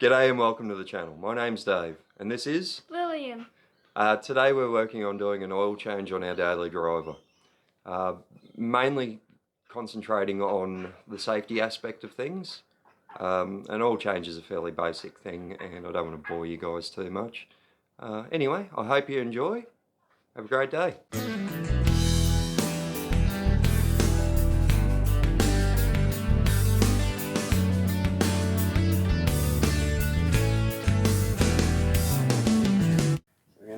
G'day and welcome to the channel. My name's Dave and this is Lillian. Today we're working on doing an oil change on our daily driver. Mainly concentrating on the safety aspect of things. An oil change is a fairly basic thing and I don't want to bore you guys too much. Anyway, I hope you enjoy. Have a great day.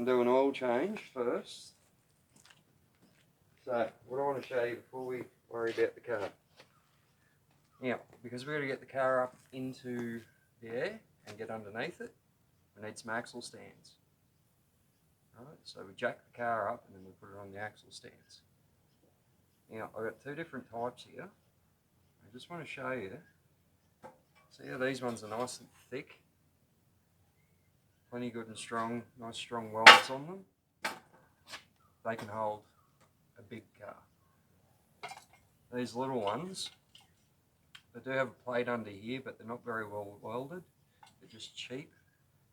Do an oil change first. So what I want to show you before we worry about the car. Now, because we're going to get the car up into the air and get underneath it, we need some axle stands. Alright, so we jack the car up and then we put it on the axle stands. Now, I've got two different types here. I just want to show you. See how these ones are nice and thick? Plenty good and strong, nice strong welds on them. They can hold a big car. These little ones, they do have a plate under here, but they're not very well welded. They're just cheap,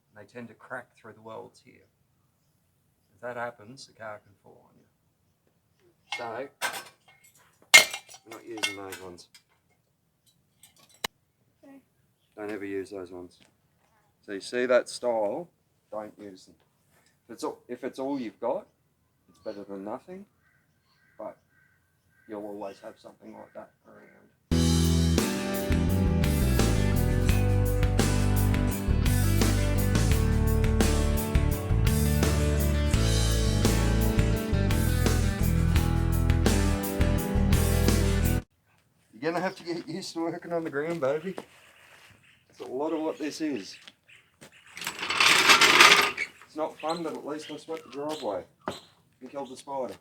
and they tend to crack through the welds here. If that happens, the car can fall on you. So, we're not using those ones. Okay. Don't ever use those ones. So you see that style, don't use them. If it's all you've got, it's better than nothing, but you'll always have something like that around. You're going to have to get used to working on the ground, baby. That's a lot of what this is. It's not fun, but at least I swept the driveway and killed the spider.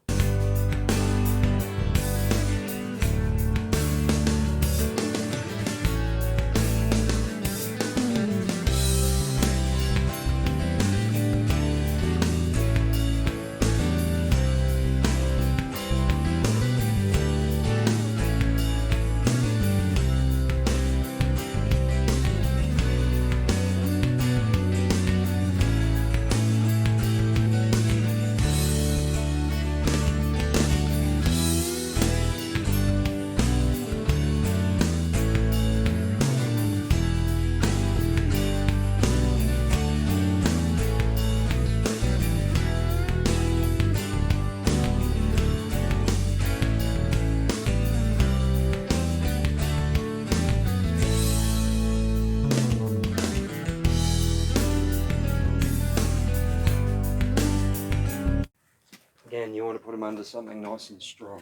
Again, you want to put them under something nice and strong.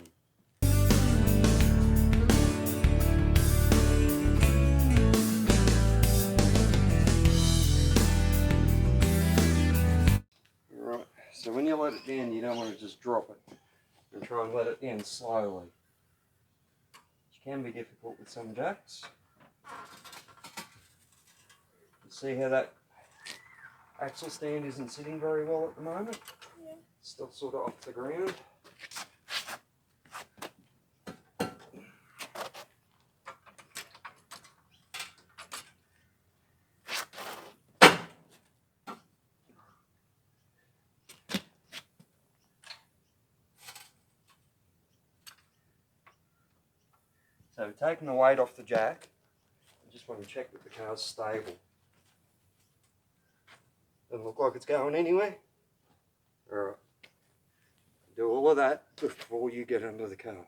Alright, so when you let it down, you don't want to just drop it. And try and let it down slowly. Which can be difficult with some jacks. You see how that axle stand isn't sitting very well at the moment? Yeah. Still sort of off the ground. So we've taken the weight off the jack. I just want to check that the car's stable. Doesn't look like it's going anywhere. Alright. Do all of that before you get under the car.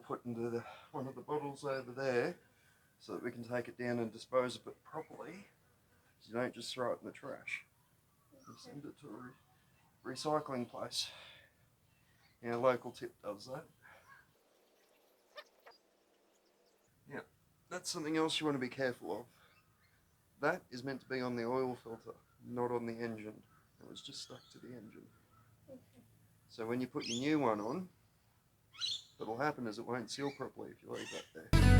put into one of the bottles over there so that we can take it down and dispose of it properly. So you don't just throw it in the trash. You send it to a recycling place. Our local tip does that. Now, that's something else you want to be careful of. That is meant to be on the oil filter, not on the engine. It was just stuck to the engine. So when you put your new one on, what'll happen is it won't seal properly if you leave that there.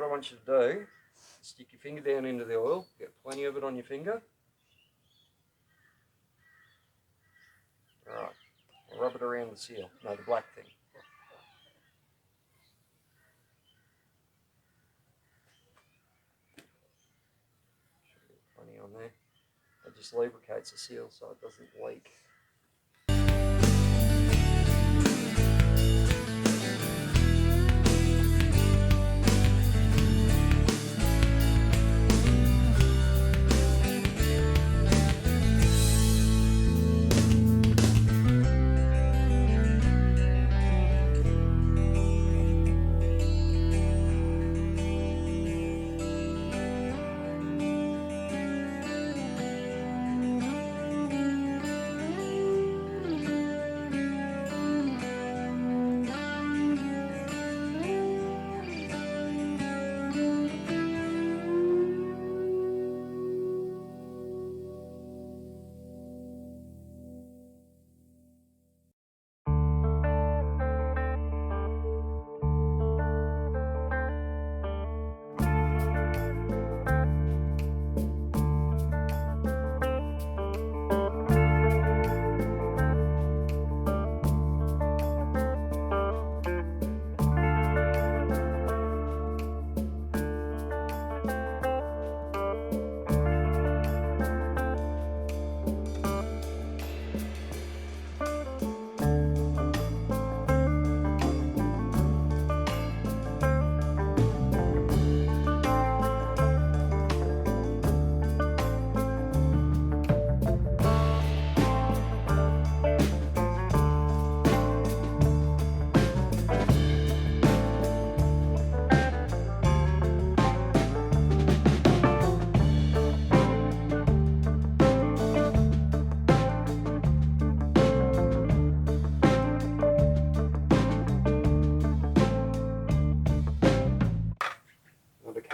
Want you to do, stick your finger down into the oil, get plenty of it on your finger. Alright, rub it around the seal, no, the black thing. Plenty on there. It just lubricates the seal so it doesn't leak.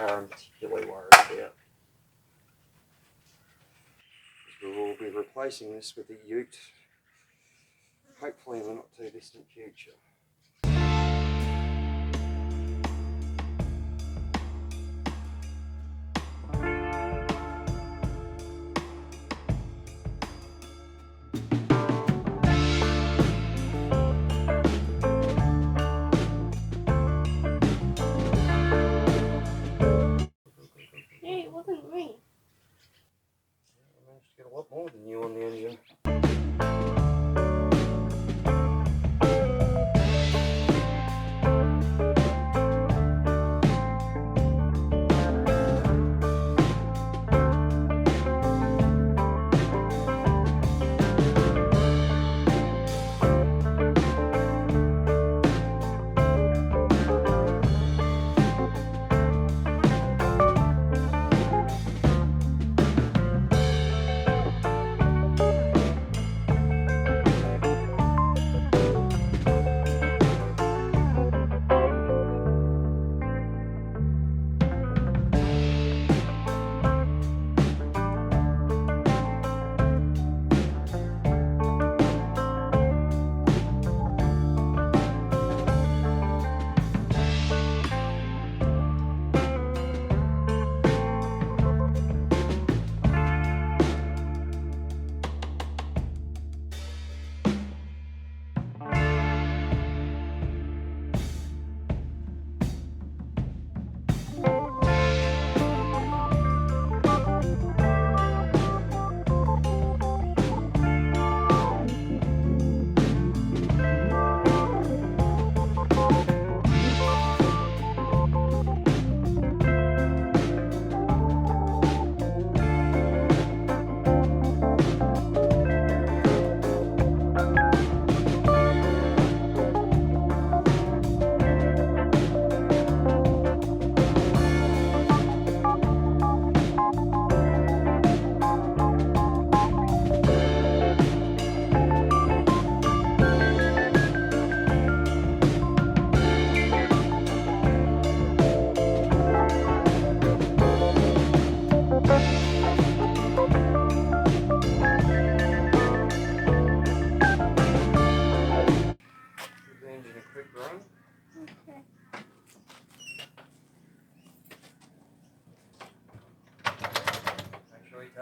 I'm particularly worried about. We will be replacing this with a ute, hopefully in the not too distant future. It wasn't me. I managed to get a lot more than you on the engine.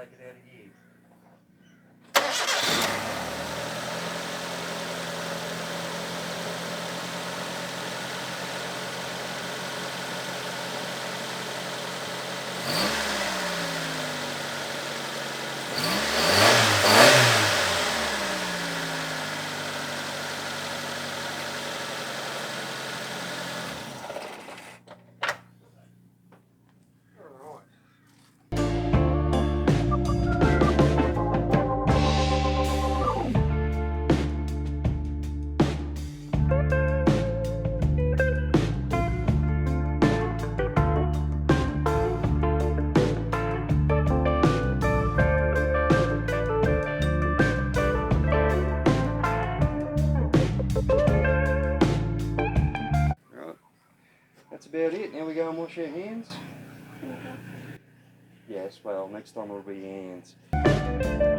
take it out of here. That's about it. Now we go and wash our hands. Yes, well, next time it'll be hands.